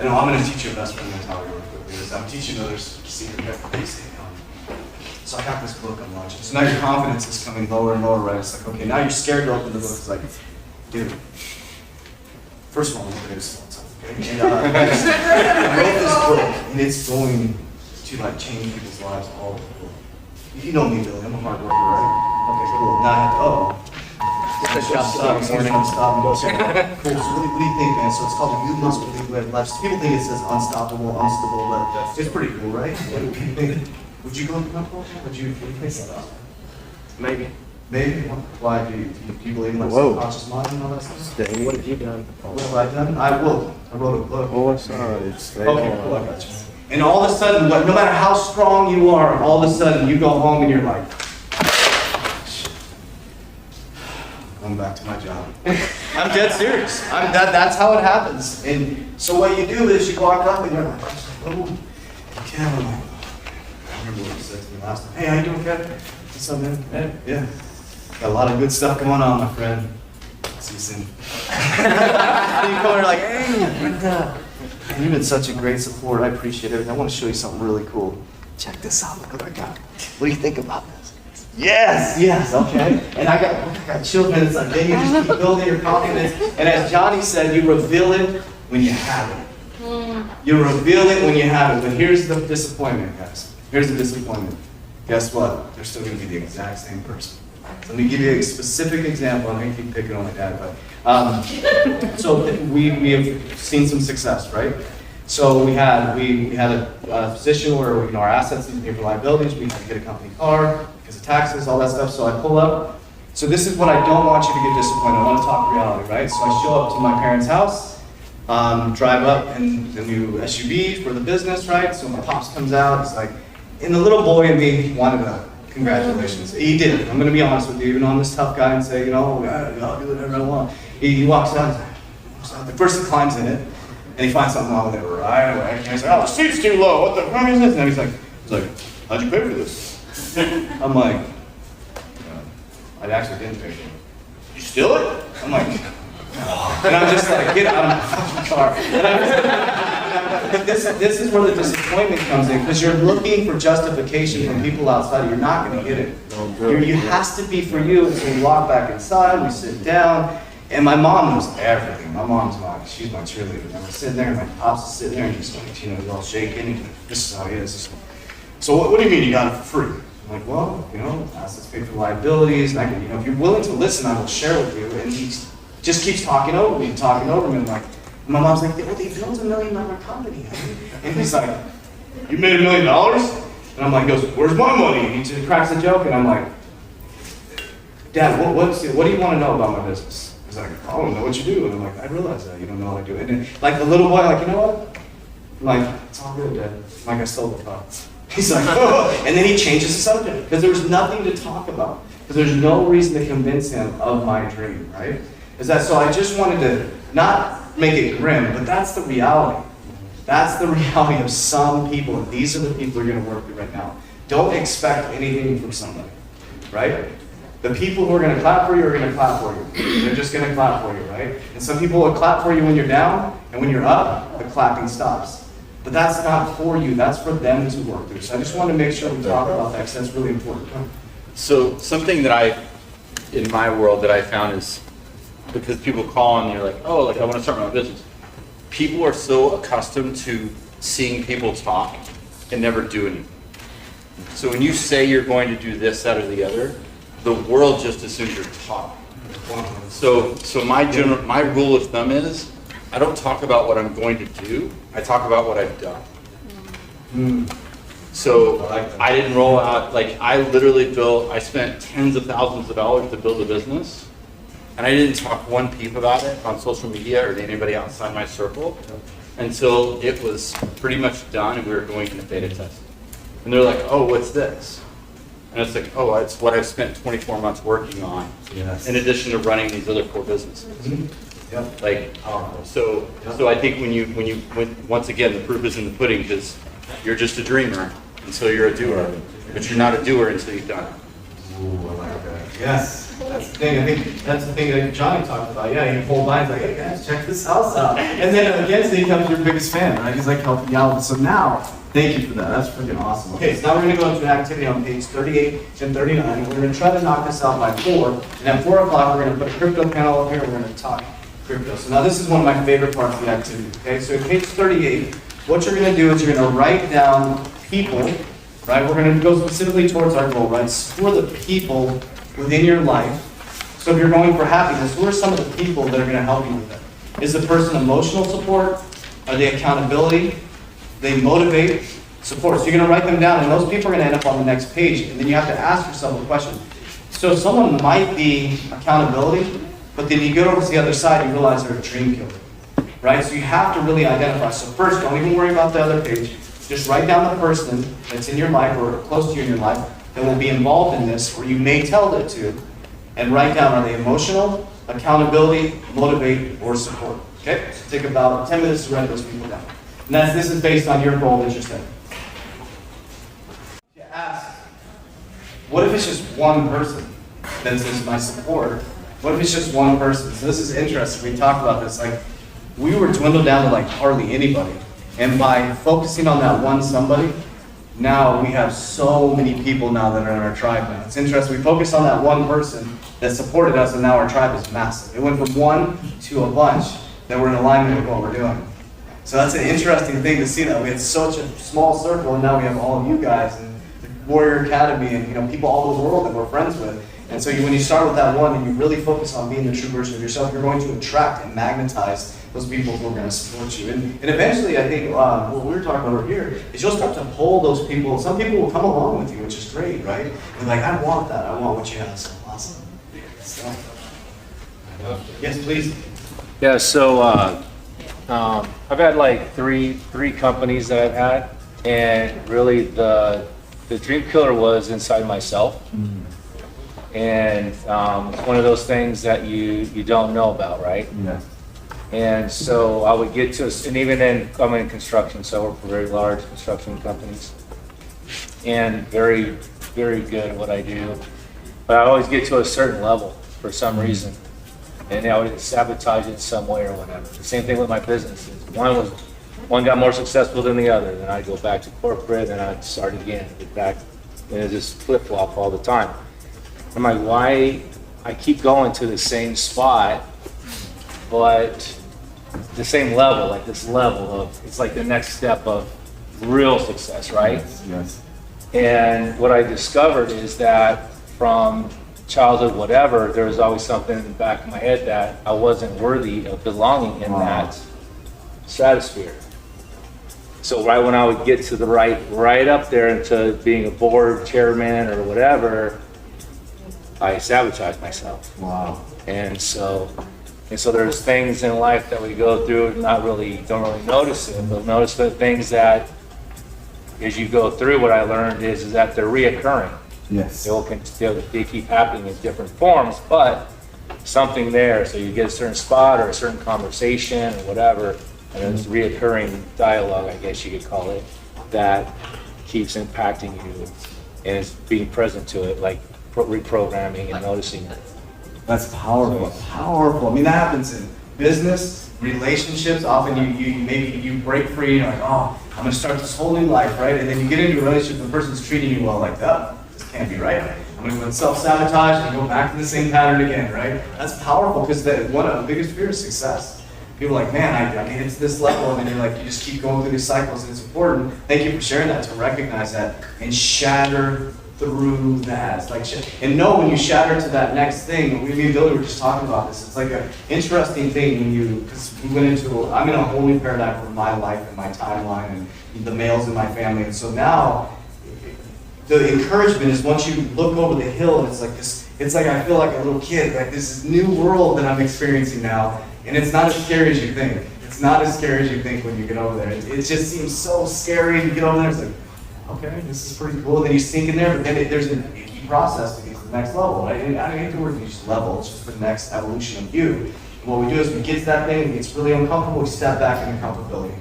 And I'm going to teach you investment mentality real quickly. I'm teaching others secret techniques. So I got this book I'm launching. So now your confidence is coming lower and lower, right? It's like, okay, now you're scared to open the book. It's like, dude, first of all, I'm going to do something. Okay? And I wrote this book, and it's going to like change people's lives all over the world. You know me, Billy. I'm a hard worker, right? Okay, cool. Now I have to, Stop. Cool. So what do you think, man? So it's called You Must Believe We Have Life. People think it says unstoppable, unstable, but it's pretty cool, right? What do you think? Would you go to that program? Would you think about it? Maybe. Maybe? Why? Do you believe in like subconscious mind and all that stuff? What have you done? What have I done? I wrote a book. Oh, sorry. Okay, cool, I got you. And all of a sudden, no matter how strong you are, all of a sudden you go home and you're like, going back to my job. I'm dead serious. That's how it happens. And so what you do is you walk up and you're like, oh, okay. I'm like, I remember what you said to me last time. Hey, how you doing, Kevin? What's up, man? Hey, yeah. Got a lot of good stuff going on, my friend. See you soon. And you come and like, hey, you've been such a great support. I appreciate everything. I want to show you something really cool. Check this out. Look what I got. What do you think about this? Yes, okay. And I got children. It's like, then you just keep building your confidence. And as Johnny said, you reveal it when you have it. You reveal it when you have it. But here's the disappointment, guys. Here's the disappointment. Guess what? They're still going to be the exact same person. So let me give you a specific example. I keep picking on my dad, but so we have seen some success, right? So we had a position where our assets need to pay for liabilities. We had to get a company car because of taxes, all that stuff. So I pull up. So this is what I don't want you to get disappointed. I want to talk reality, right? So I show up to my parents' house, drive up in the new SUV for the business, right? So my pops comes out. It's like, and the little boy in me wanted a congratulations. He did. I'm going to be honest with you, even though I'm this tough guy and say, I'll do whatever I want. He walks out. First he climbs in it. And he finds something wrong with it right away. And he's like, oh, the seat's too low. What the fuck is this? And he's like, how'd you pay for this? I'm like, I actually didn't pay for it. You steal it? I'm like, no. And I'm just like, get out of my fucking car. But this is where the disappointment comes in, because you're looking for justification from people outside. You're not going to get it. You has to be for you. And so we walk back inside, we sit down. And my mom knows everything. My mom's she's my cheerleader. And I'm sitting there, and my pops is sitting there, and he's like, he's all shaking. And this is how he is. So what do you mean you got it for free? I'm like, well, assets pay for liabilities. And I can, if you're willing to listen, I will share with you. And he just keeps talking over me. And like, my mom's like, well, they built $1 million company. And he's like, you made $1 million? And I'm like, he goes, where's my money? And he just cracks a joke, and I'm like, Dad, what do you want to know about my business? He's like, I don't know what you do. And I'm like, I realize that. You don't know what I do. And then, like, the little boy, like, you know what? I'm like, it's all good, Dad. Like, I stole the car. He's like, oh. And then he changes the subject. Because there was nothing to talk about. Because there's no reason to convince him of my dream, right? So I just wanted to not make it grim, but that's the reality. That's the reality of some people. And these are the people you're going to work with right now. Don't expect anything from somebody, right? The people who are going to clap for you are going to clap for you. They're just going to clap for you, right? And some people will clap for you when you're down, and when you're up, the clapping stops. But that's not for you. That's for them to work through. So I just want to make sure we talk about that, because that's really important. So something that in my world that I found is, because people call and you're like, oh, I want to start my own business. People are so accustomed to seeing people talk and never do anything. So when you say you're going to do this, that, or the other, the world just assumes you're talking. So my rule of thumb is, I don't talk about what I'm going to do. I talk about what I've done. So I didn't roll out, I spent tens of thousands of dollars to build a business. And I didn't talk one peep about it on social media or to anybody outside my circle until it was pretty much done and we were going into beta testing. And they're like, oh, what's this? And it's like, oh, it's what I've spent 24 months working on, in addition to running these other 4 businesses. Yep. So I think when once again, the proof is in the pudding, because you're just a dreamer until you're a doer, but you're not a doer until you've done it. Ooh, I like that. Yes, that's the thing. I think that's the thing that Johnny talked about. Yeah, you pull by, he's like, hey guys, check this house out. And then again, he becomes your biggest fan, right? He's like helping you out. So now, thank you for that. That's freaking awesome. Okay, so now we're gonna go into an activity on page 38 and 39. We're gonna try to knock this out by 4. And at 4 o'clock, we're gonna put a crypto panel up here. We're gonna talk crypto. So now this is one of my favorite parts of the activity. Okay, so in page 38, what you're gonna do is you're gonna write down people. Right, we're going to go specifically towards our goal, right? Who are the people within your life? So if you're going for happiness, who are some of the people that are going to help you with it? Is the person emotional support? Are they accountability? They motivate? Support. So you're going to write them down, and those people are going to end up on the next page. And then you have to ask yourself a question. So someone might be accountability, but then you get over to the other side, you realize they're a dream killer. Right? So you have to really identify. So first, don't even worry about the other page. Just write down the person that's in your life or close to you in your life that will be involved in this, or you may tell it to, and write down, are they emotional, accountability, motivate, or support? Okay? So take about 10 minutes to write those people down. And this is based on your goal that you're setting. You ask, what if it's just one person that is my support? What if it's just one person? So this is interesting. We talked about this. Like, we were dwindled down to like hardly anybody. And by focusing on that one somebody, now we have so many people now that are in our tribe now. It's interesting, we focused on that one person that supported us, and now our tribe is massive. It went from one to a bunch that were in alignment with what we're doing. So that's an interesting thing to see, that we had such a small circle, and now we have all of you guys and the Warrior Academy and people all over the world that we're friends with. And so when you start with that one and you really focus on being the true version of yourself, you're going to attract and magnetize those people who are going to support you. And eventually, I think what we're talking about over here is you'll start to pull those people. Some people will come along with you, which is great, right? And like, I want that. I want what you have. So awesome. So, yes, please. Yeah, so I've had like three companies that I've had, and really the dream killer was inside myself. Mm-hmm. And it's one of those things that you don't know about, right? Yeah. And so I would get to, and even I'm in construction, so I work for very large construction companies, and very, very good at what I do. But I always get to a certain level for some reason, and I would sabotage it in some way or whatever. The same thing with my businesses. One got more successful than the other. Then I'd go back to corporate, and I'd start again, get back, and it just flip-flop all the time. I'm like, why I keep going to the same spot, but the same level, like this level of, it's like the next step of real success, right? Yes. And what I discovered is that from childhood, whatever, there was always something in the back of my head that I wasn't worthy of belonging in that stratosphere. So right when I would get to the right up there into being a board chairman or whatever, I sabotaged myself. Wow. And so there's things in life that we go through, don't really notice it, but notice the things that as you go through, what I learned is that they're reoccurring. Yes. They keep happening in different forms, but something there. So you get a certain spot or a certain conversation or whatever, and it's reoccurring dialogue, I guess you could call it, that keeps impacting you and is being present to it, like reprogramming and noticing it. That's powerful. Powerful. I mean, that happens in business, relationships. Often you break free, you're like, oh, I'm gonna start this whole new life, right? And then you get into a relationship, the person's treating you well, like that. This can't be right. I'm gonna self-sabotage and go back to the same pattern again, right? That's powerful, because one of the biggest fears is success. People are like, man, I made it to this level, and then you're like, you just keep going through these cycles, and it's important. Thank you for sharing that, to recognize that and shatter through that. It's like, and know when you shatter to that next thing. Me and Billy were just talking about this. It's like an interesting thing because we went into, I'm in a whole new paradigm for my life and my timeline and the males in my family. And so now, the encouragement is once you look over the hill, and it's like this, it's like I feel like a little kid, like this is new world that I'm experiencing now. And it's not as scary as you think. It's not as scary as you think when you get over there. It just seems so scary. You get over there, it's like, okay, this is pretty cool. Then you sink in there, but then there's a key process to get to the next level, right? And I don't hate the word use level, it's just the next evolution of you. And what we do is we get to that thing, it's really uncomfortable, we step back into comfortability.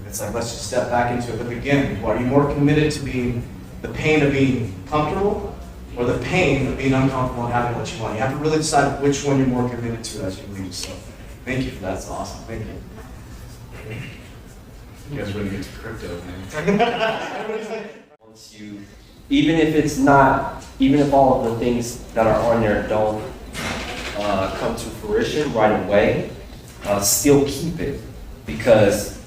It's like, let's just step back into it. But again, are you more committed to being the pain of being comfortable, or the pain of being uncomfortable and having what you want. You have to really decide which one you're more committed to as you leave. So thank you for that. That's awesome. Thank you. You guys really get to crypto, man. Everybody's like, Once you, even if it's not, even if all of the things that are on there don't come to fruition right away, still keep it, because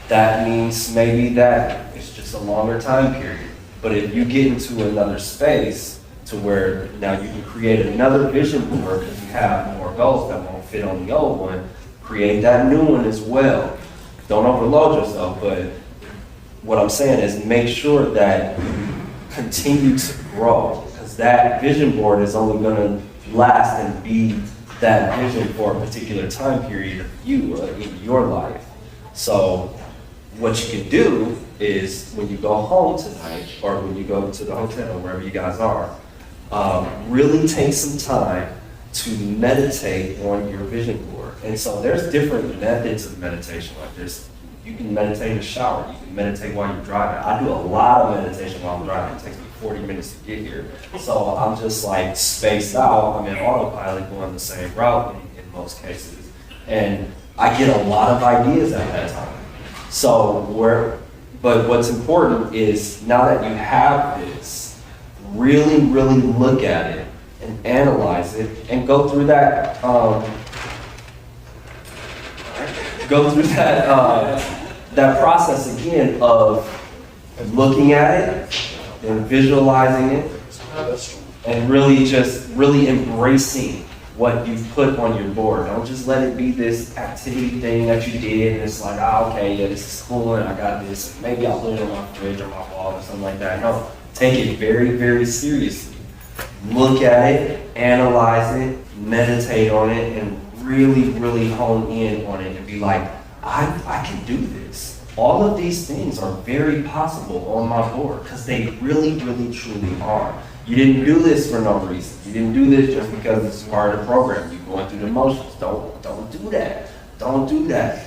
that means maybe that it's just a longer time period. But if you get into another space to where now you can create another vision board because you have more goals that won't fit on the old one, create that new one as well. Don't overload yourself, but what I'm saying is make sure that you continue to grow, because that vision board is only going to last and be that vision for a particular time period of you in your life. So what you can do is when you go home tonight, or when you go to the hotel, wherever you guys are, really take some time to meditate on your vision board. And so there's different methods of meditation. Like you can meditate in the shower, you can meditate while you're driving. I do a lot of meditation while I'm driving. It takes me 40 minutes to get here. So I'm just like spaced out. I'm in autopilot going the same route in most cases. And I get a lot of ideas at that time. But what's important is now that you have this, really, really look at it and analyze it and go through that, that process again of looking at it and visualizing it and really embracing what you've put on your board. Don't just let it be this activity thing that you did and it's like, okay, yeah, this is cool and I got this. Maybe I'll put it on my fridge or my wall or something like that. No, take it very, very seriously. Look at it, analyze it, meditate on it, and really, really hone in on it and be like, I can do this. All of these things are very possible on my board because they really, really, truly are. You didn't do this for no reason. You didn't do this just because it's part of the program. You're going through the motions. Don't do that. Don't do that.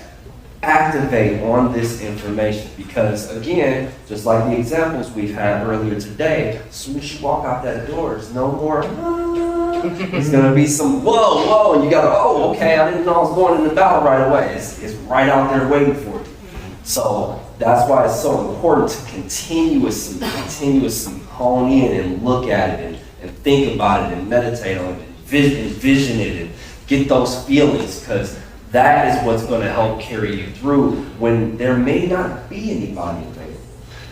Activate on this information because, again, just like the examples we've had earlier today, as soon as you walk out that door, there's no more, it's going to be some whoa, and you got to, okay, I didn't know I was going in the battle right away. It's right out there waiting for you. So that's why it's so important to continuously hone in and look at it and think about it and meditate on it and envision it and get those feelings, because that is what's going to help carry you through when there may not be anybody available.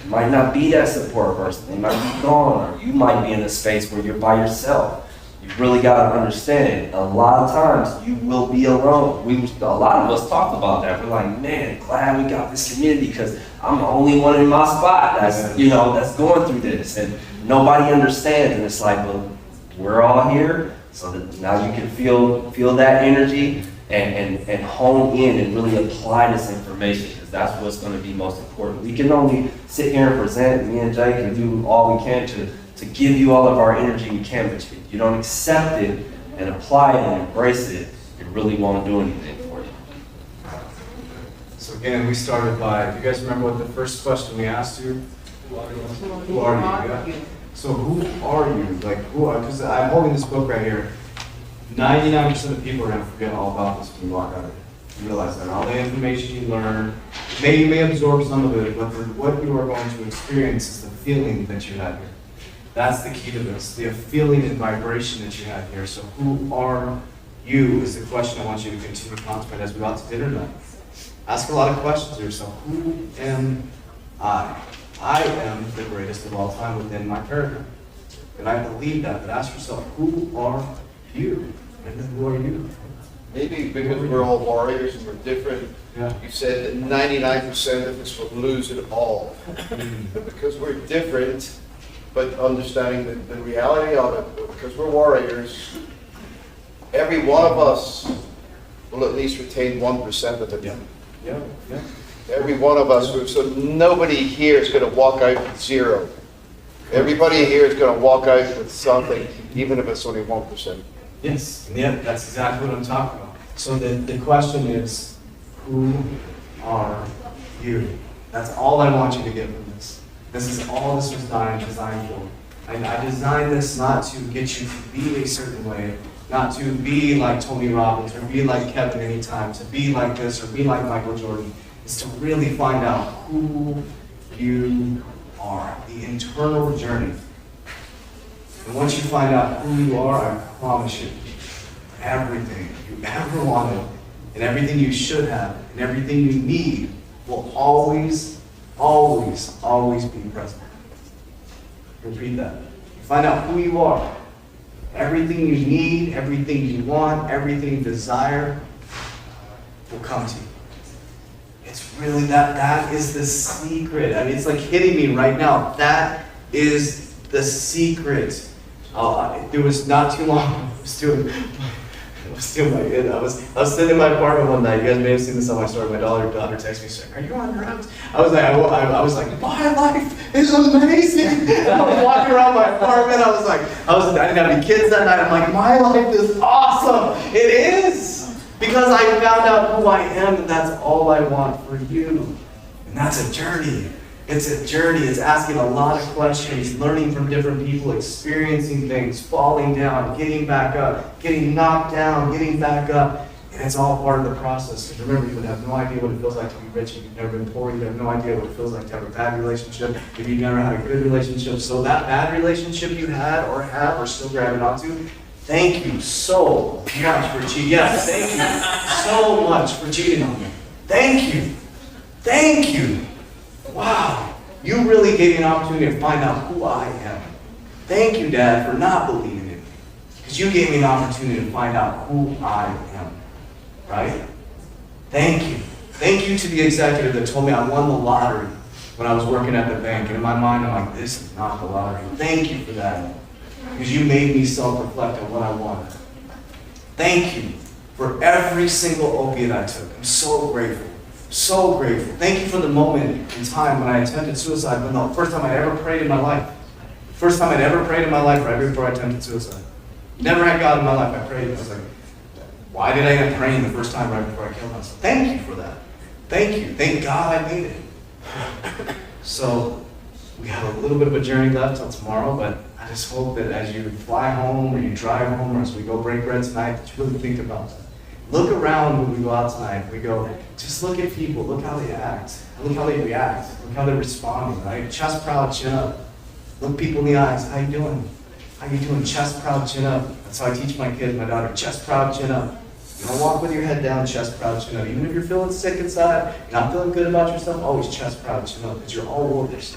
It might not be that support person. They might be gone, or you might be in a space where you're by yourself. You really got to understand, a lot of times you will be alone. A lot of us talked about that. We're like, man, glad we got this community because I'm the only one in my spot that's going through this, and nobody understands. And it's like, well, we're all here, so that now you can feel that energy and hone in and really apply this information, because that's what's going to be most important. We can only sit here and present. Me and Jay can do all we can to give you all of our energy we can, but if you don't accept it and apply it and embrace it, it really won't do anything for you. So again, we started by, do you guys remember what the first question we asked you? Who are you? Yeah. So who are you? Like, who are, because I'm holding this book right here. 99% of people are going to forget all about this when you walk out of it. You realize that all the information you learn, you may absorb some of it, but what you are going to experience is the feeling that you had here. That's the key to this, the feeling and vibration that you have here. So who are you is the question I want you to continue to contemplate as we go out to dinner tonight. Ask a lot of questions to yourself. Who am I? I am the greatest of all time within my paradigm. And I believe that, but ask yourself, who are you? And who are you? Maybe because we're all warriors and we're different. Yeah. You said that 99% of us will lose it all. Because we're different, but understanding the reality of it, because we're warriors, every one of us will at least retain 1% of it. Yeah. Every one of us, so nobody here is going to walk out with zero. Everybody here is going to walk out with something, even if it's only 1%. Yes, yeah, that's exactly what I'm talking about. So the question is, who are you? That's all I want you to get from this. This is all this was designed for. I designed this not to get you to be a certain way, not to be like Tony Robbins or be like Kevin Anytime, to be like this or be like Michael Jordan. It's to really find out who you are, the internal journey. And once you find out who you are, I promise you, everything you ever wanted, and everything you should have, and everything you need will always, always, always be present. Repeat that. You find out who you are. Everything you need, everything you want, everything you desire will come to you. It's really that is the secret. I mean, it's like hitting me right now. That is the secret. It was not too long. I was sitting in my apartment one night. You guys may have seen this on my story. My daughter texted me saying, "Are you on drugs?" I was like, my life is amazing. And I was walking around my apartment. I didn't have any kids that night. I'm like, my life is awesome. It is. Because I found out who I am, and that's all I want for you. And that's a journey. It's a journey. It's asking a lot of questions, learning from different people, experiencing things, falling down, getting back up, getting knocked down, getting back up. And it's all part of the process. Because remember, you would have no idea what it feels like to be rich if you've never been poor. You have no idea what it feels like to have a bad relationship if you've never had a good relationship. So that bad relationship you had or have or still grabbing onto, thank you so much for cheating. Yes, thank you so much for cheating on me. Thank you. Thank you. Wow. You really gave me an opportunity to find out who I am. Thank you, Dad, for not believing in me. Because you gave me an opportunity to find out who I am. Right? Thank you. Thank you to the executive that told me I won the lottery when I was working at the bank. And in my mind, I'm like, this is not the lottery. Thank you for that. Because you made me self-reflect on what I wanted. Thank you for every single opiate I took. I'm so grateful. So grateful. Thank you for the moment in time when I attempted suicide, but no, first time I ever prayed in my life. First time I'd ever prayed in my life right before I attempted suicide. Never had God in my life. I prayed. I was like, why did I end up praying the first time right before I killed myself? Thank you for that. Thank you. Thank God I made it. So we have a little bit of a journey left till tomorrow, but I just hope that as you fly home or you drive home or as we go break bread tonight, that you really think about that. Look around when we go out tonight. We go, just look at people. Look how they act. Look how they react. Look how they're responding, right? Chest proud, chin up. Look people in the eyes. How you doing? How you doing? Chest proud, chin up. That's how I teach my kids, my daughter. Chest proud, chin up. You don't walk with your head down, chest proud, chin up. Even if you're feeling sick inside, you're not feeling good about yourself, always chest proud, chin up. Because you're all warriors.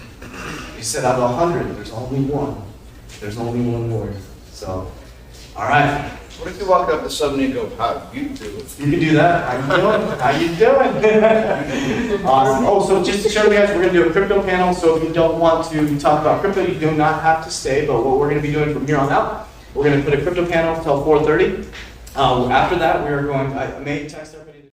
You said out of 100, there's only one. There's only one warrior. So, all right. What if you walk up to somebody and go, how you doing? You can do that. How you doing? How you doing? Awesome. Oh, so just to show you guys, we're going to do a crypto panel. So if you don't want to talk about crypto, you do not have to stay. But what we're going to be doing from here on out, we're going to put a crypto panel until 4:30. After that, we are going. I may text everybody.